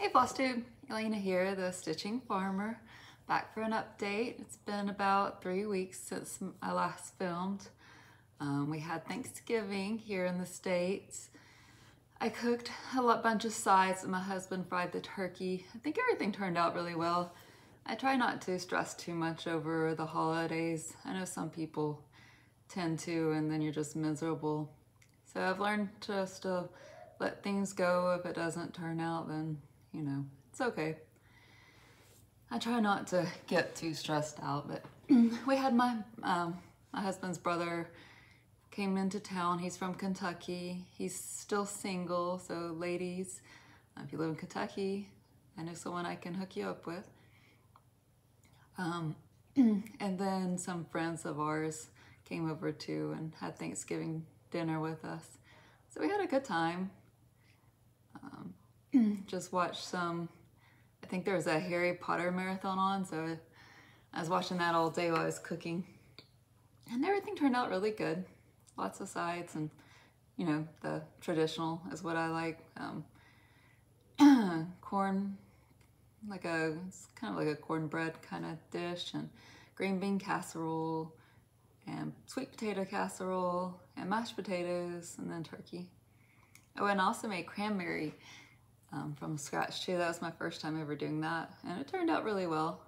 Hey Flosstube, Elena here, the Stitching Farmer, back for an update. It's been about 3 weeks since I last filmed. We had Thanksgiving here in the States. I cooked a bunch of sides and my husband fried the turkey. I think everything turned out really well. I try not to stress too much over the holidays. I know some people tend to, and then you're just miserable. So I've learned just to let things go. If it doesn't turn out, then you know, it's okay. I try not to get too stressed out, but we had my husband's brother came into town. He's from Kentucky. He's still single, so ladies, if you live in Kentucky, I know someone I can hook you up with. And then some friends of ours came over too and had Thanksgiving dinner with us. So we had a good time. Just watched some, I think there was a Harry Potter marathon on, so I was watching that all day while I was cooking. And everything turned out really good. Lots of sides and, you know, the traditional is what I like. Corn, it's kind of like a cornbread kind of dish, and green bean casserole, and sweet potato casserole, and mashed potatoes, and then turkey. Oh, and I also made cranberry from scratch too. That was my first time ever doing that, and it turned out really well.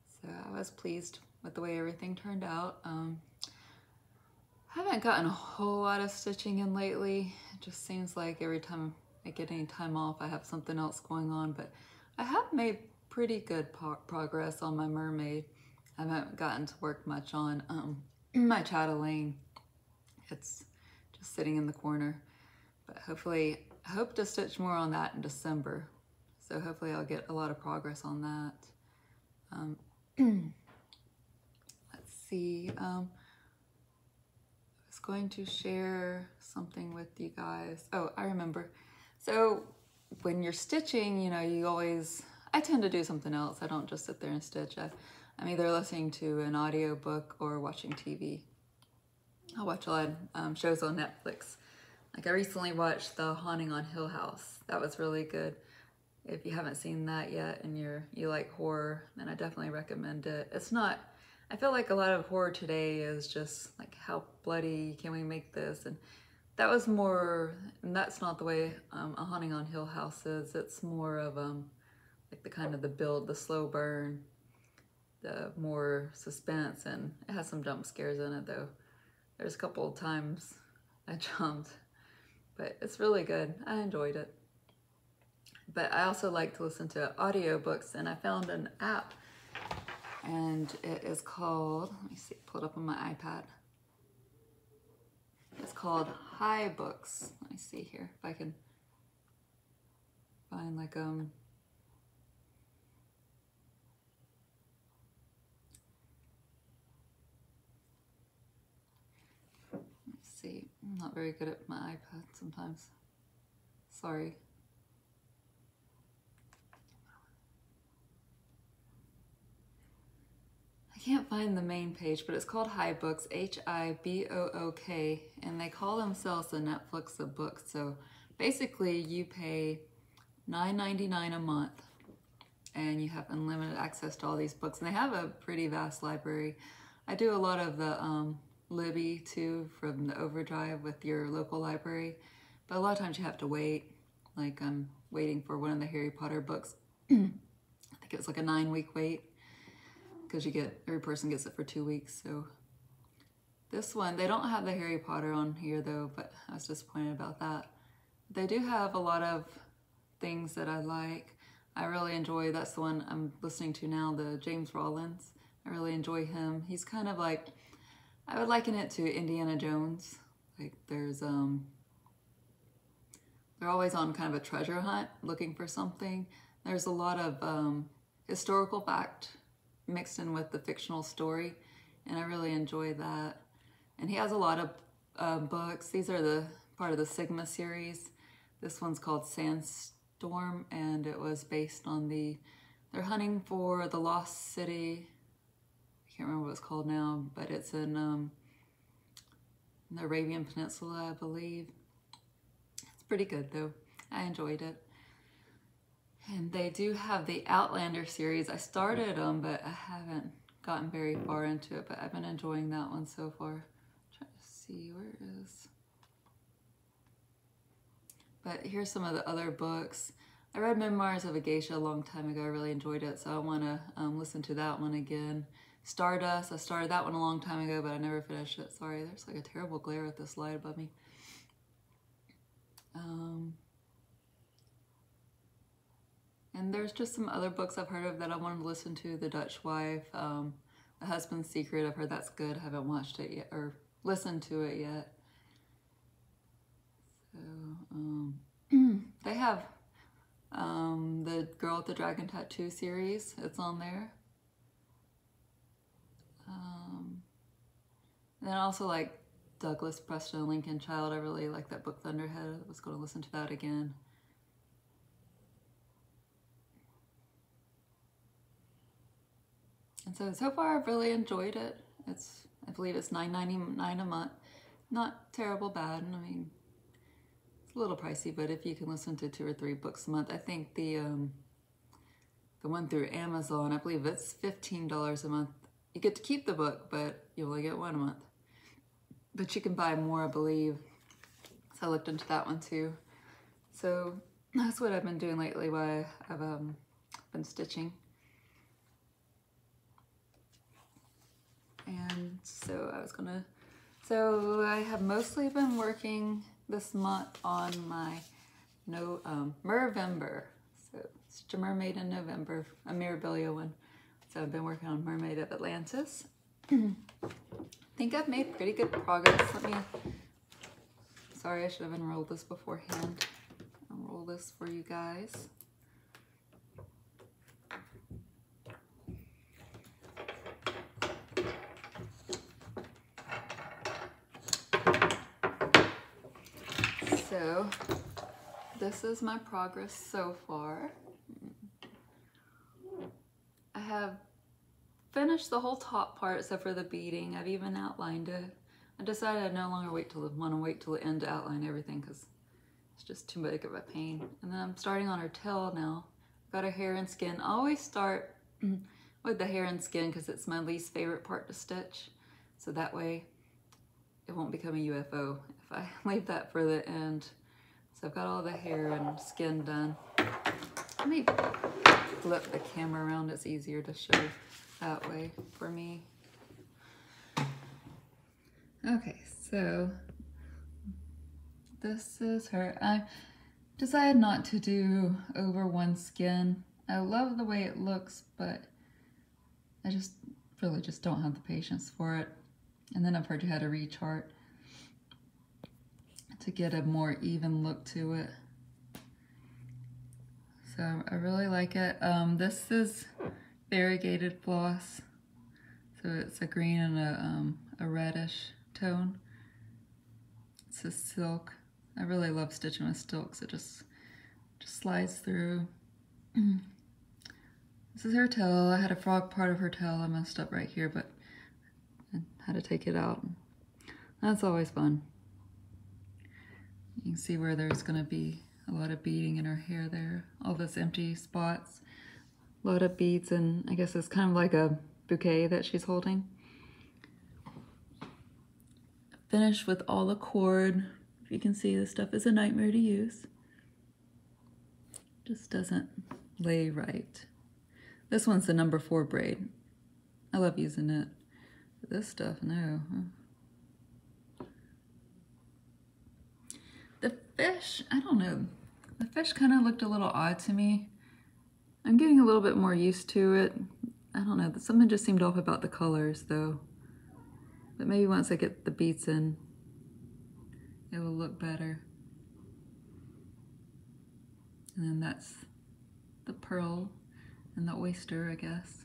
So I was pleased with the way everything turned out. Haven't gotten a whole lot of stitching in lately. It just seems like every time I get any time off, I have something else going on, but I have made pretty good progress on my mermaid. I haven't gotten to work much on my chatelaine. It's just sitting in the corner, but hopefully I hope to stitch more on that in December. So hopefully I'll get a lot of progress on that. Let's see. I was going to share something with you guys. Oh, I remember. So when you're stitching, you know, I tend to do something else. I don't just sit there and stitch. I'm either listening to an audio book or watching TV. I watch a lot of shows on Netflix. Like I recently watched The Haunting on Hill House. That was really good. If you haven't seen that yet and you like horror, then I definitely recommend it. It's not, I feel like a lot of horror today is just like, how bloody can we make this? And that was more, and that's not the way A Haunting on Hill House is. It's more of like the kind of the build, the slow burn, the more suspense, and it has some jump scares in it though. There's a couple of times I jumped. But it's really good. I enjoyed it. But I also like to listen to audiobooks, and I found an app, and it is called, let me see, pull it up on my iPad. It's called Hi Books. Let me see here if I can find like see, I'm not very good at my iPad sometimes. Sorry. I can't find the main page, but it's called Hi Books, H-I-B-O-O-K, and they call themselves the Netflix of books. So basically you pay $9.99 a month and you have unlimited access to all these books, and they have a pretty vast library. I do a lot of the Libby too, from the Overdrive with your local library, but a lot of times you have to wait. Like I'm waiting for one of the Harry Potter books. I think it was like a 9-week wait, because every person gets it for 2 weeks. So this one, they don't have the Harry Potter on here though, but I was disappointed about that. They do have a lot of things that I like. I really enjoy, that's the one I'm listening to now, the James Rollins. I really enjoy him. He's kind of like, I would liken it to Indiana Jones. Like there's, they're always on kind of a treasure hunt, looking for something. There's a lot of historical fact mixed in with the fictional story, and I really enjoy that. And he has a lot of books. These are the part of the Sigma series. This one's called Sandstorm, and it was based on they're hunting for the lost city. I can't remember what it's called now, but it's in the Arabian Peninsula, I believe. It's pretty good though. I enjoyed it. And they do have the Outlander series. I started them, but I haven't gotten very far into it, but I've been enjoying that one so far. I'm trying to see where it is. But here's some of the other books. I read Memoirs of a Geisha a long time ago. I really enjoyed it, so I want to listen to that one again. Stardust, I started that one a long time ago, but I never finished it. Sorry, there's like a terrible glare with this light above me. And there's just some other books I've heard of that I wanted to listen to. The Dutch Wife, The Husband's Secret. I've heard that's good. I haven't watched it yet or listened to it yet. So they have the Girl with the Dragon Tattoo series. It's on there. And then also like Douglas Preston and Lincoln Child. I really like that book, Thunderhead. I was going to listen to that again. And so far I've really enjoyed it. I believe it's $9.99 a month. Not terrible bad. I mean, it's a little pricey, but if you can listen to 2 or 3 books a month, I think the one through Amazon, I believe it's $15 a month. You get to keep the book, but you only get one a month. But you can buy more, I believe. So I looked into that one too. So that's what I've been doing lately while I've been stitching. And so I have mostly been working this month on my Mervember. So it's a Mermaid in November, a Mirabilia one. So I've been working on Mermaid of Atlantis. I think I've made pretty good progress. Sorry, I should have unrolled this beforehand. Unroll this for you guys. So this is my progress so far. I have finished the whole top part except for the beading. I've even outlined it. I decided I'd no longer want to wait till the end to outline everything because it's just too big of a pain. And then I'm starting on her tail now. Got her hair and skin. I always start with the hair and skin because it's my least favorite part to stitch. So that way it won't become a UFO if I leave that for the end. So I've got all the hair and skin done. Let me flip the camera around. It's easier to show that way for me. Okay, so this is her. I decided not to do over one skin. I love the way it looks, but I really just don't have the patience for it. And then I've heard you had to rechart to get a more even look to it. So I really like it. This is variegated floss. So it's a green and a reddish tone. It's a silk. I really love stitching with silks. It just slides through. This is her tail. I had a frog part of her tail. I messed up right here, but I had to take it out. That's always fun. You can see where there's going to be a lot of beading in her hair there. All those empty spots. A lot of beads, and I guess it's kind of like a bouquet that she's holding. Finished with all the cord. If you can see, this stuff is a nightmare to use. Just doesn't lay right. This one's the number 4 braid. I love using it. But this stuff, no. The fish, I don't know. The fish kind of looked a little odd to me. I'm getting a little bit more used to it. I don't know, something just seemed off about the colors though. But maybe once I get the beads in, it will look better. And then that's the pearl and the oyster, I guess.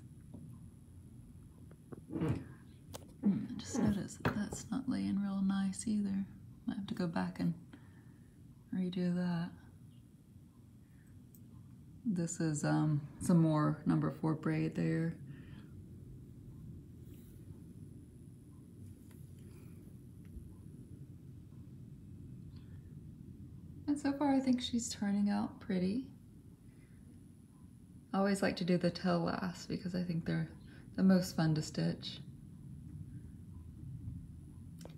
I just noticed that that's not laying real nice either. Might have to go back and redo that. This is some more number 4 braid there. And so far I think she's turning out pretty. I always like to do the tail last because I think they're the most fun to stitch.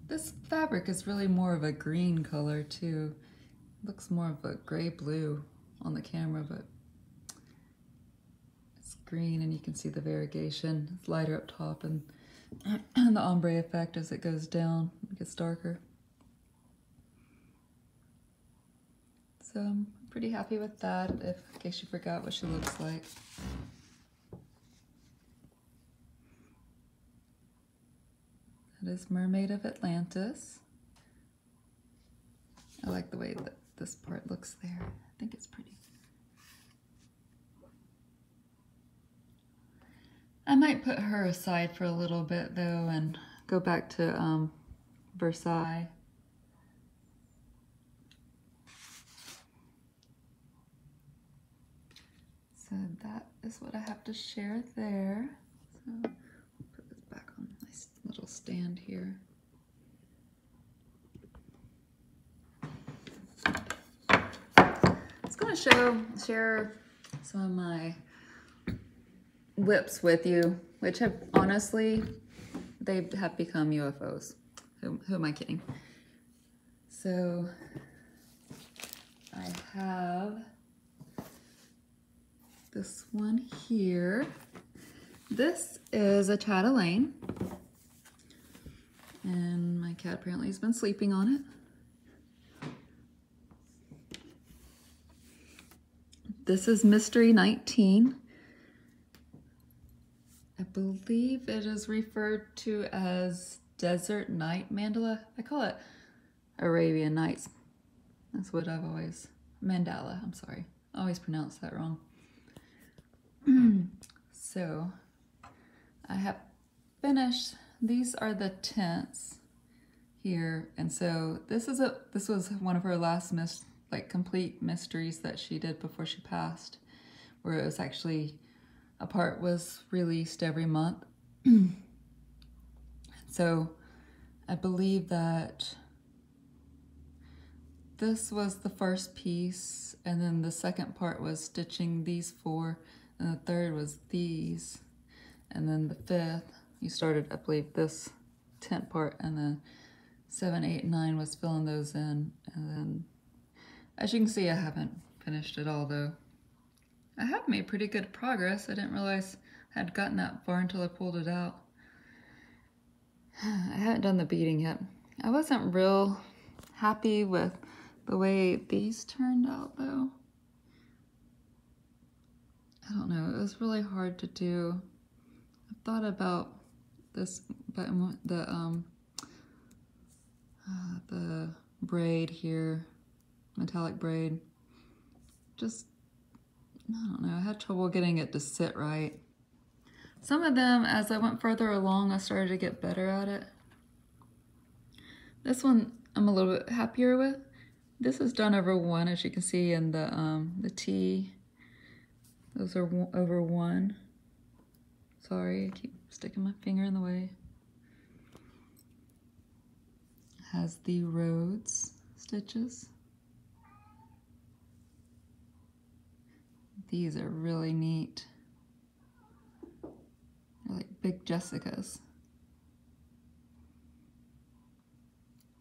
This fabric is really more of a green color too. It looks more of a gray blue on the camera, but it's green and you can see the variegation. It's lighter up top and the ombre effect as it goes down, it gets darker. So I'm pretty happy with that, in case you forgot what she looks like. That is Mermaid of Atlantis. I like the way that this part looks there. I think it's pretty. I might put her aside for a little bit though and go back to Versailles. So that is what I have to share there. So I'll put this back on my little stand here. I was going to share some of my whips with you, which have honestly, they have become UFOs. Who am I kidding? So I have this one here. This is a chatelaine, and my cat apparently has been sleeping on it. This is Mystery 19. I believe it is referred to as Desert Night Mandala. I call it Arabian Nights. That's what I've always, Mandala, I'm sorry. I always pronounce that wrong. So I have finished, these are the tents here. And so this was one of her last complete mysteries that she did before she passed, where it was actually, a part was released every month. So I believe that this was the first piece, and then the second part was stitching these four, and the third was these, and then the fifth, you started, I believe, this tent part, and then 7, 8, 9 was filling those in, and then, as you can see, I haven't finished it all though. I have made pretty good progress. I didn't realize I had gotten that far until I pulled it out. I haven't done the beading yet. I wasn't real happy with the way these turned out though. I don't know, it was really hard to do. I thought about this, but the braid here, metallic braid, just, I don't know, I had trouble getting it to sit right. Some of them, as I went further along, I started to get better at it. This one I'm a little bit happier with. This is done over 1, as you can see in the T. Those are over 1. Sorry, I keep sticking my finger in the way. It has the Rhodes stitches. These are really neat. They're like big Jessicas.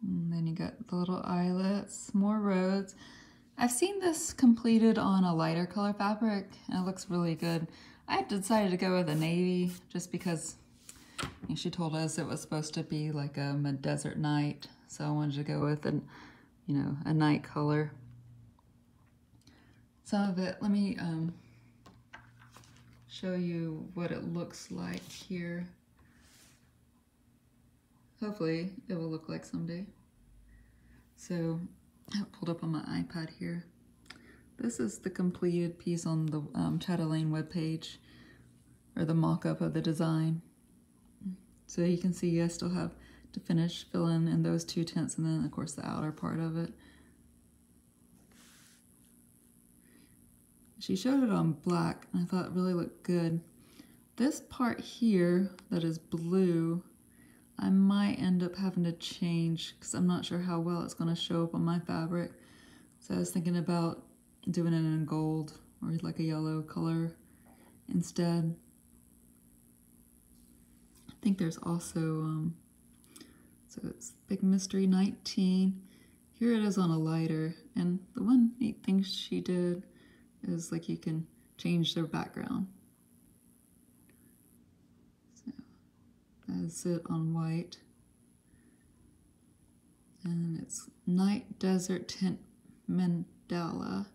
And then you got the little eyelets, more Rhodes. I've seen this completed on a lighter color fabric, and it looks really good. I decided to go with a navy just because she told us it was supposed to be like a desert night, so I wanted to go with a night color. Some of it, let me show you what it looks like here. Hopefully it will look like someday. So I have it pulled up on my iPad here. This is the completed piece on the Chatelaine webpage, or the mock-up of the design. So you can see I still have to finish filling in those 2 tents, and then of course the outer part of it. She showed it on black, and I thought it really looked good. This part here that is blue, I might end up having to change because I'm not sure how well it's going to show up on my fabric. So I was thinking about doing it in gold or like a yellow color. instead. I think there's also, so it's Big Mystery 19. Here it is on a lighter, and the one neat thing she did is like you can change their background. So that's it on white. And it's Night Desert Tint Mandala.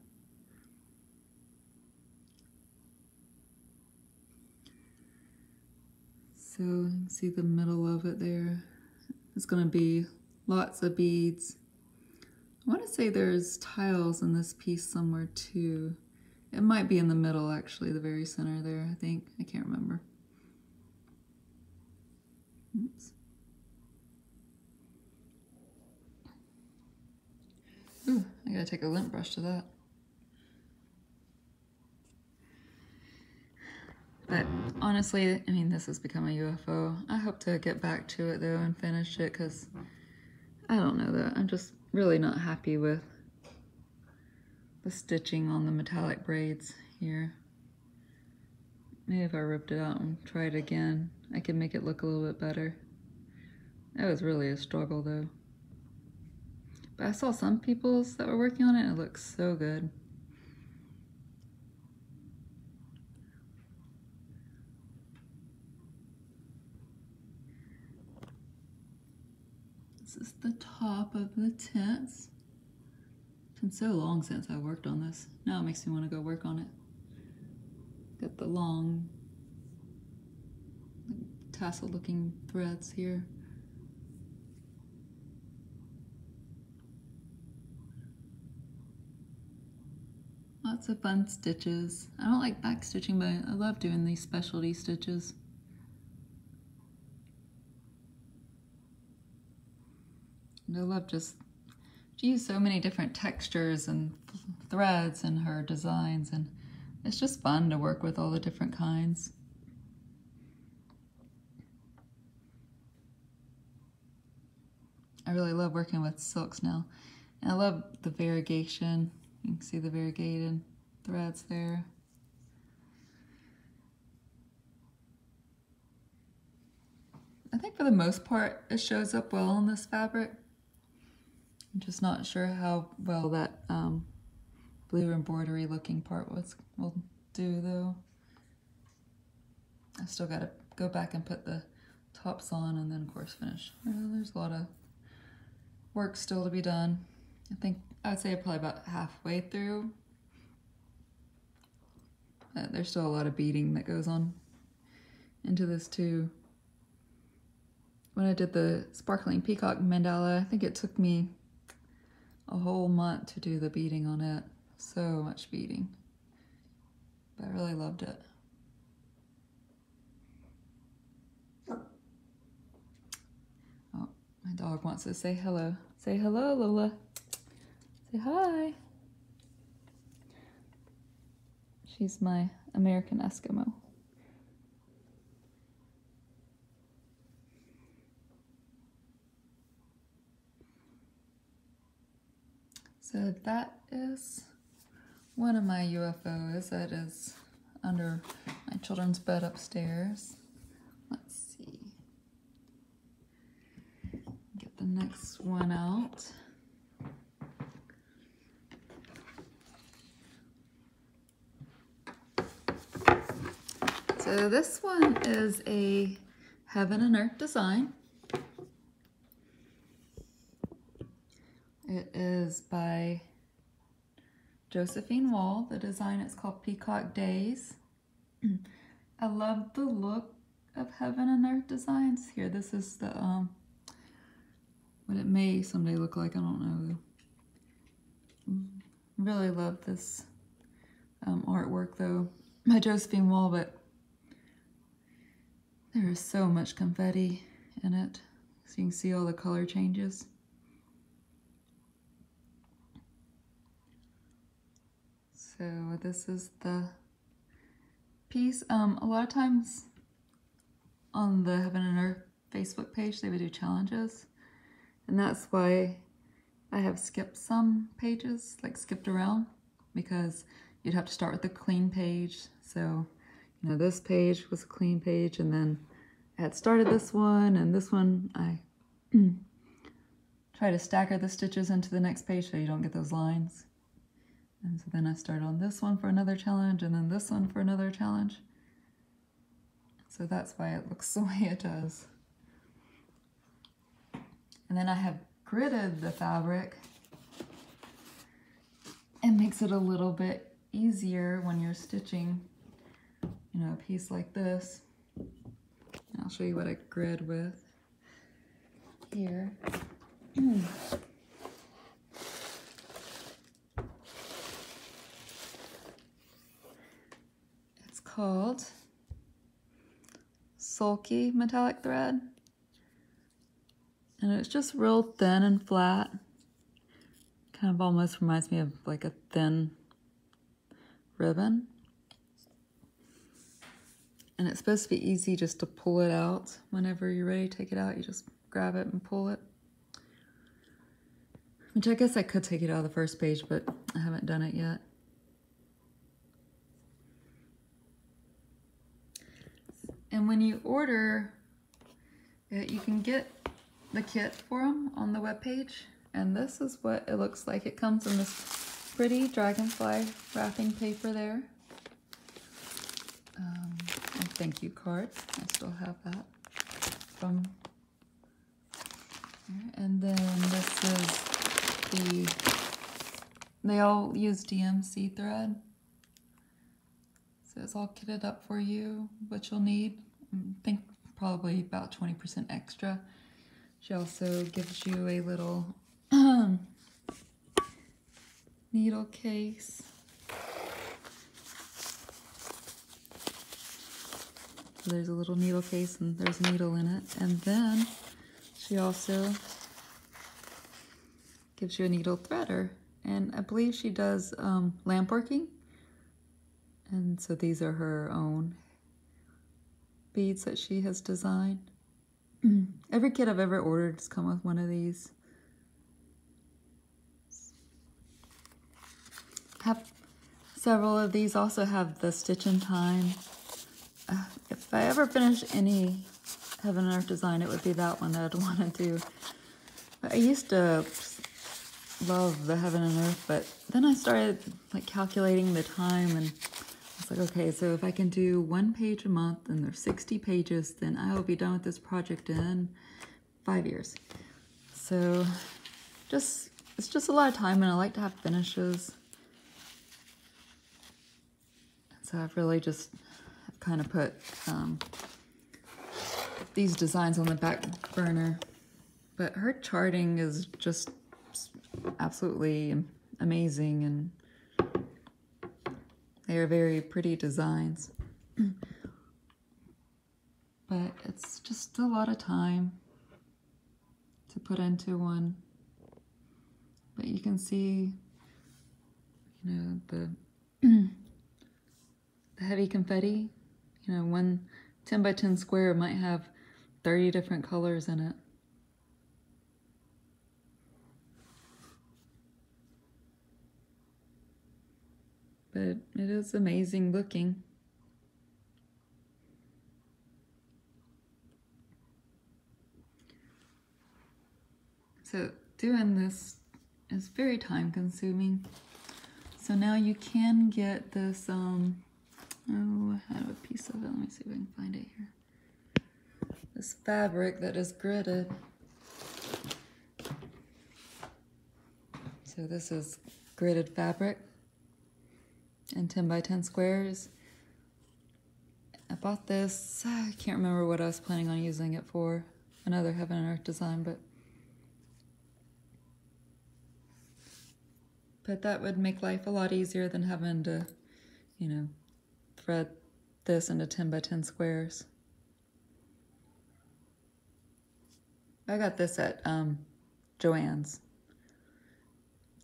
So you can see the middle of it there. It's going to be lots of beads. I want to say there's tiles in this piece somewhere too. It might be in the middle actually, the very center there, I think. I can't remember. Oops. Ooh, I gotta take a lint brush to that. But honestly, I mean, this has become a UFO. I hope to get back to it though and finish it, because I don't know that. I'm just really not happy with the stitching on the metallic braids here. Maybe if I ripped it out and tried again, I could make it look a little bit better. That was really a struggle though. But I saw some people's that were working on it and it looks so good. This is the top of the tents. It's been so long since I worked on this. Now it makes me want to go work on it. Got the long tassel looking threads here. Lots of fun stitches. I don't like back stitching, but I love doing these specialty stitches. And I love just, she used so many different textures and threads in her designs, and it's just fun to work with all the different kinds. I really love working with silks now. And I love the variegation. You can see the variegated threads there. I think for the most part it shows up well on this fabric. I'm just not sure how well that blue embroidery looking part will do though. I still gotta go back and put the tops on and then of course finish. There's a lot of work still to be done. I would say probably about halfway through. There's still a lot of beading that goes on into this too. When I did the sparkling peacock mandala, I think it took me a whole month to do the beading on it. So much beading. But I really loved it. Oh, my dog wants to say hello. Say hello, Lola. Say hi. She's my American Eskimo. So that is one of my UFOs that is under my children's bed upstairs. Let's see. Get the next one out. So this one is a Heaven and Earth design. It is by Josephine Wall. The design is called Peacock Days. I love the look of Heaven and Earth designs. Here, this is the, what it may someday look like, I don't know. Really love this artwork though, by Josephine Wall, but there is so much confetti in it. So you can see all the color changes. So this is the piece. A lot of times on the Heaven and Earth Facebook page, they would do challenges. And that's why I have skipped some pages, like skipped around, because you'd have to start with the clean page. So, you know, this page was a clean page, and then I had started this one, and this one I try to stagger the stitches into the next page so you don't get those lines. And so then I started on this one for another challenge, and then this one for another challenge. So that's why it looks the way it does. And then I have gridded the fabric. It makes it a little bit easier when you're stitching, you know, a piece like this. And I'll show you what I grid with here. It's called Sulky Metallic Thread. And it's just real thin and flat. Kind of almost reminds me of like a thin ribbon. And it's supposed to be easy just to pull it out. Whenever you're ready to take it out, you just grab it and pull it. Which I guess I could take it out of the first page, but I haven't done it yet. And when you order it, you can get the kit for them on the webpage. And this is what it looks like. It comes in this pretty dragonfly wrapping paper there. And thank you card. I still have that from here. And then this is they all use DMC thread. So it's all kitted up for you, what you'll need. I think probably about 20% extra. She also gives you a little needle case. So there's a little needle case and there's a needle in it. And then she also gives you a needle threader. And I believe she does lamp working. And so these are her own beads that she has designed. Every kit I've ever ordered has come with one of these. Have several of these. Also have the Stitch in Time. If I ever finish any Heaven and Earth design, it would be that one that I'd want to do. But I used to love the Heaven and Earth, but then I started like calculating the time, and it's like, okay, so if I can do 1 page a month and there's 60 pages, then I will be done with this project in 5 years. So it's just a lot of time, and I like to have finishes. So I've really just kind of put these designs on the back burner. But her charting is just absolutely amazing, and they are very pretty designs. But it's just a lot of time to put into one. But you can see, you know, the heavy confetti. You know, one 10 by 10 square might have 30 different colors in it. But it is amazing looking. So doing this is very time consuming. So now you can get this, oh, I have a piece of it. Let me see if I can find it here. This fabric that is gridded. So this is gridded fabric in 10 by 10 squares. I bought this, I can't remember what I was planning on using it for. Another Heaven and Earth design, but that would make life a lot easier than having to, you know, thread this into 10 by 10 squares. I got this at Joann's.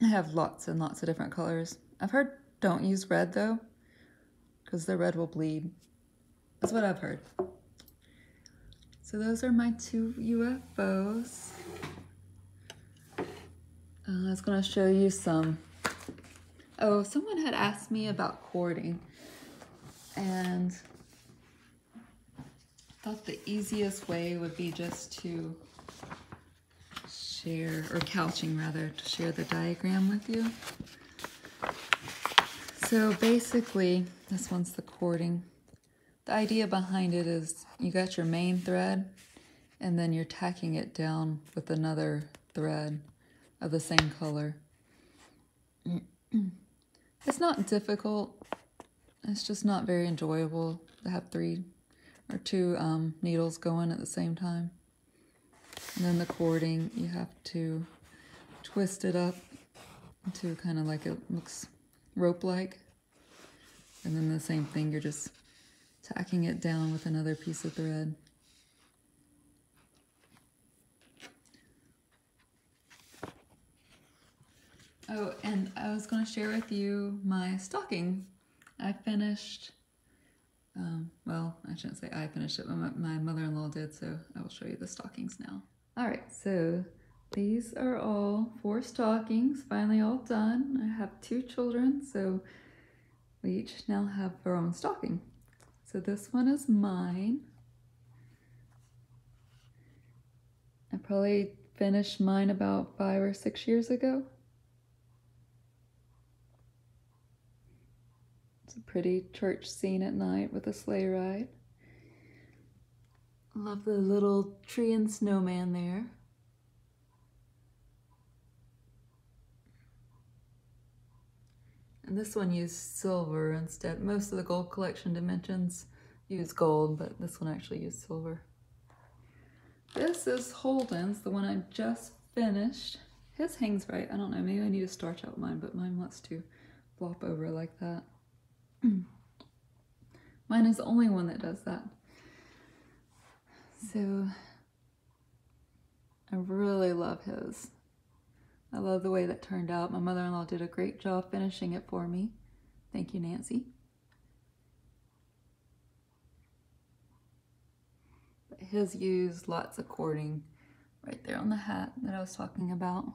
I have lots and lots of different colors. I've heard don't use red though, because the red will bleed. That's what I've heard. So those are my 2 UFOs. I was going to show you some. Oh, someone had asked me about cording, and thought the easiest way would be just to share, or couching rather, to share the diagram with you. So basically, this one's the cording. The idea behind it is you got your main thread, and then you're tacking it down with another thread of the same color. It's not difficult, it's just not very enjoyable to have 3 or 2 needles going at the same time. And then the cording, you have to twist it up into kind of like it looks rope-like. And then the same thing, you're just tacking it down with another piece of thread. Oh, and I was going to share with you my stocking. I finished, well, I shouldn't say I finished it, but my mother-in-law did, so I will show you the stockings now. All right, so these are all 4 stockings, finally all done. I have 2 children, so we each now have our own stocking. So this one is mine. I probably finished mine about 5 or 6 years ago. It's a pretty church scene at night with a sleigh ride. Love the little tree and snowman there. And this one used silver instead. Most of the gold collection dimensions use gold, but this one actually used silver. This is Holden's, the one I just finished. His hangs right. I don't know, maybe I need to starch out mine, but mine wants to flop over like that. Mine is the only one that does that. So I really love his. I love the way that turned out. My mother-in-law did a great job finishing it for me. Thank you, Nancy. But his used lots of cording right there on the hat that I was talking about.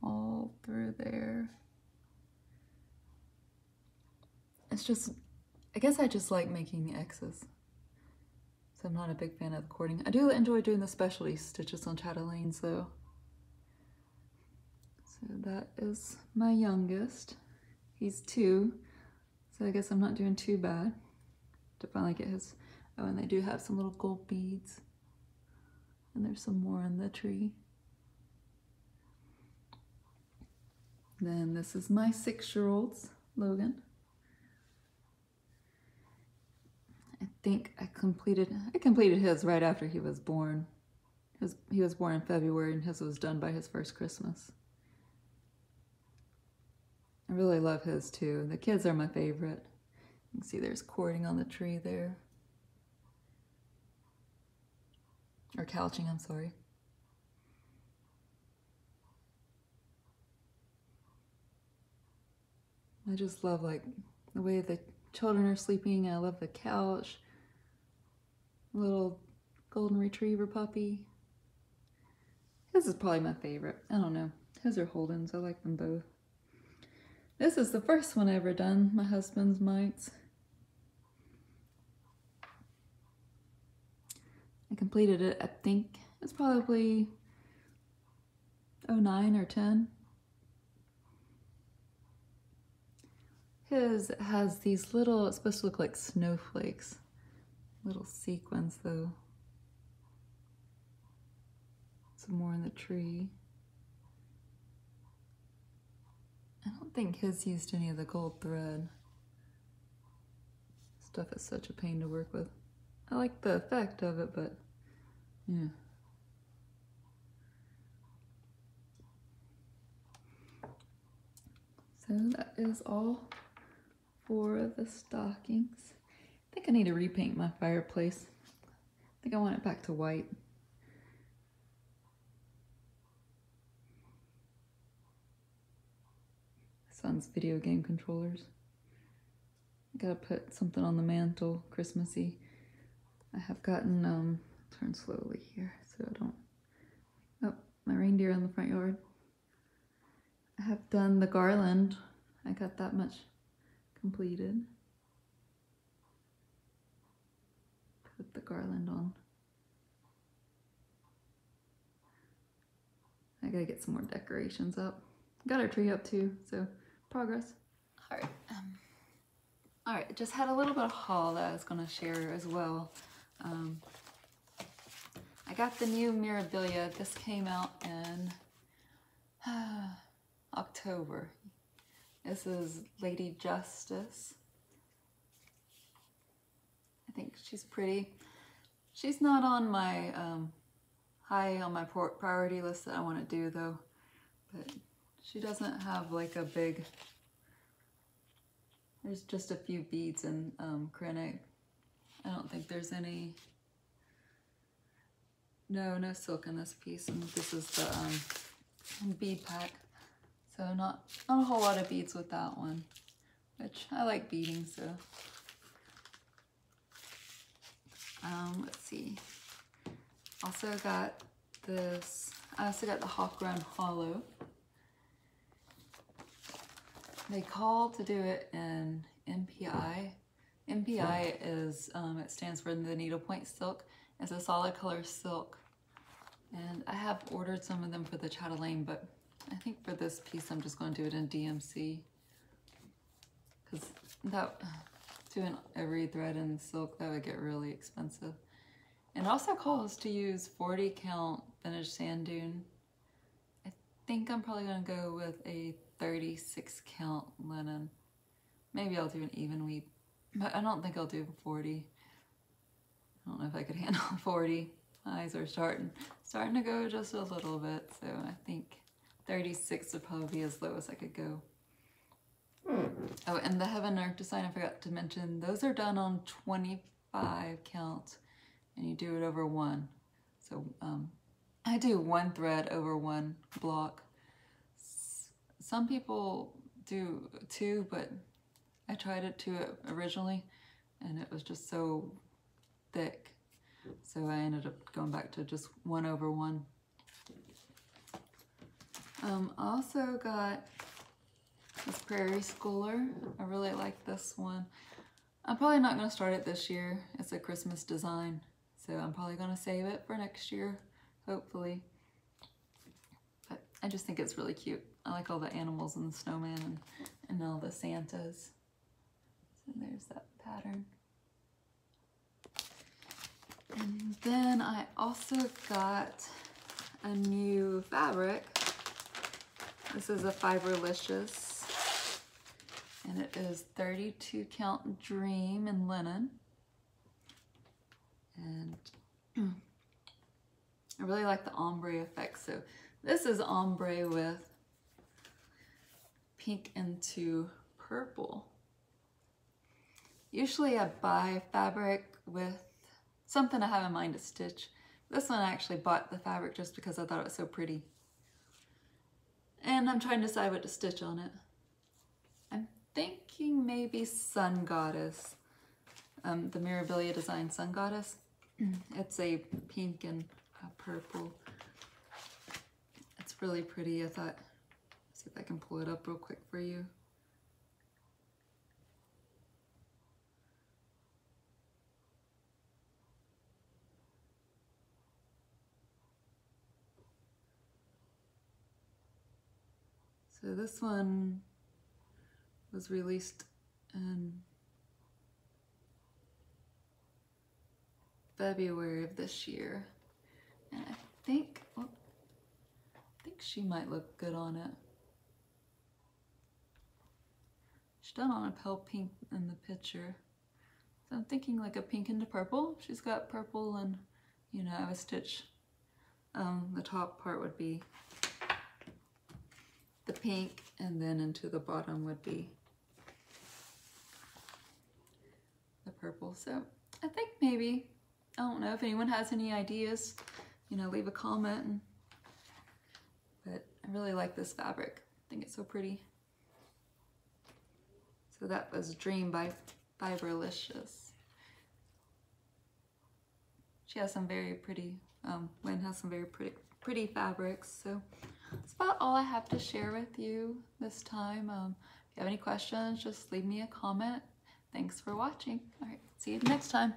All through there. It's just, I guess I just like making X's. So I'm not a big fan of the cording. I do enjoy doing the specialty stitches on chatelaines though. So that is my youngest. He's 2, so I guess I'm not doing too bad to finally get his. Oh, and they do have some little gold beads. And there's some more in the tree. Then this is my 6-year-old's, Logan. I think I completed his right after he was born. He was born in February and his was done by his first Christmas. I really love his too. The kids are my favorite. You can see there's cording on the tree there. Or couching, I'm sorry. I just love like the way the children are sleeping. I love the couch. Little golden retriever puppy. His is probably my favorite. I don't know. His are Holden's. I like them both. This is the first one I ever done. My husband's mites. I completed it, I think it's probably 09 or 10. His has these little, it's supposed to look like snowflakes. Little sequins though. Some more in the tree. I don't think his used any of the gold thread. Stuff is such a pain to work with. I like the effect of it, but yeah. So that is all for the stockings. I think I need to repaint my fireplace. I think I want it back to white. Son's video game controllers. I gotta put something on the mantle, Christmassy. I have gotten, turn slowly here so I don't, oh, my reindeer in the front yard. I have done the garland. I got that much completed. Put the garland garland on. I gotta get some more decorations up. Got our tree up too, so progress. All right, just had a little bit of haul that I was gonna share as well. I got the new memorabilia. This came out in October. This is Lady Justice. I think she's pretty. She's not on my high on my priority list that I want to do though, but she doesn't have like a big, there's just a few beads and acrylic. I don't think there's any, no silk in this piece, and this is the bead pack. So not a whole lot of beads with that one, which I like beading, so. Let's see. Also got this, I also got the Hawk Run Hollow. They call to do it in MPI. MPI is, it stands for the needlepoint silk. It's a solid color silk. And I have ordered some of them for the chatelaine, but I think for this piece I'm just going to do it in DMC. Because that, doing every thread in silk, that would get really expensive. And also calls to use 40 count finished sand dune. I think I'm probably going to go with a 36 count linen. Maybe I'll do an even weave, but I don't think I'll do 40. I don't know if I could handle 40. My eyes are starting to go just a little bit, so I think 36 would probably be as low as I could go. Oh, and the Heaven Earth design, I forgot to mention, those are done on 25 count, and you do it over one. So I do one thread over one block. Some people do two, but I tried it two originally, and it was just so thick. So I ended up going back to just one over one. Also got this Prairie Schooler. I really like this one. I'm probably not going to start it this year. It's a Christmas design, so I'm probably going to save it for next year, hopefully. But I just think it's really cute. I like all the animals and the snowman and all the Santas. So there's that pattern. And then I also got a new fabric. This is a Fiberlicious, and it is 32 count Dream in linen. And I really like the ombre effect. So this is ombre with pink into purple. Usually I buy fabric with something I have in mind to stitch. This one I actually bought the fabric just because I thought it was so pretty. And I'm trying to decide what to stitch on it. I'm thinking maybe Sun Goddess. The Mirabilia design Sun Goddess. It's a pink and a purple. It's really pretty. I thought, see if I can pull it up real quick for you. So this one was released in February of this year, and I think she might look good on it. She's done on a pale pink in the picture, so I'm thinking like a pink into purple. She's got purple, and you know, I would stitch. The top part would be the pink, and then into the bottom would be the purple. So I think maybe, I don't know if anyone has any ideas, you know, leave a comment. But I really like this fabric. I think it's so pretty. So that was Dream by Fiberlicious. She has some very pretty, Wynn has some very pretty fabrics. So that's about all I have to share with you this time. If you have any questions, just leave me a comment. Thanks for watching. All right, see you next time.